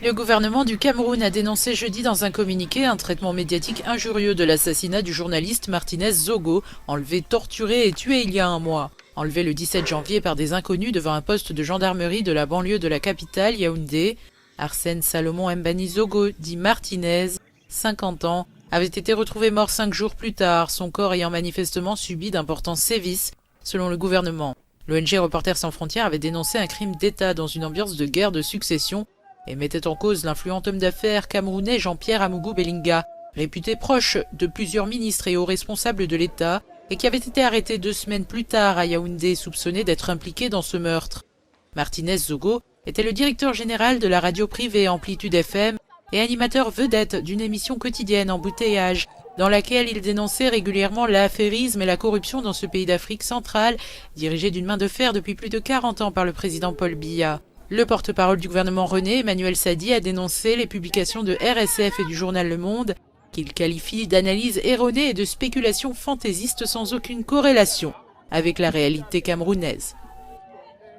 Le gouvernement du Cameroun a dénoncé jeudi dans un communiqué un traitement médiatique injurieux de l'assassinat du journaliste Martinez Zogo, enlevé, torturé et tué il y a un mois. Enlevé le 17 janvier par des inconnus devant un poste de gendarmerie de la banlieue de la capitale, Yaoundé, Arsène Salomon Mbani Zogo, dit Martinez, 50 ans, avait été retrouvé mort 5 jours plus tard, son corps ayant manifestement subi d'importants sévices, selon le gouvernement. L'ONG Reporters sans frontières avait dénoncé un crime d'État dans une ambiance de guerre de succession et mettait en cause l'influent homme d'affaires camerounais Jean-Pierre Amougou Belinga, réputé proche de plusieurs ministres et hauts responsables de l'État, et qui avait été arrêté 2 semaines plus tard à Yaoundé, soupçonné d'être impliqué dans ce meurtre. Martinez Zogo était le directeur général de la radio privée Amplitude FM et animateur vedette d'une émission quotidienne Embouteillage, dans laquelle il dénonçait régulièrement l'affairisme et la corruption dans ce pays d'Afrique centrale, dirigé d'une main de fer depuis plus de 40 ans par le président Paul Biya. Le porte-parole du gouvernement René, Emmanuel Sadi, a dénoncé les publications de RSF et du journal Le Monde, qu'il qualifie d'analyse erronée et de spéculation fantaisiste sans aucune corrélation avec la réalité camerounaise.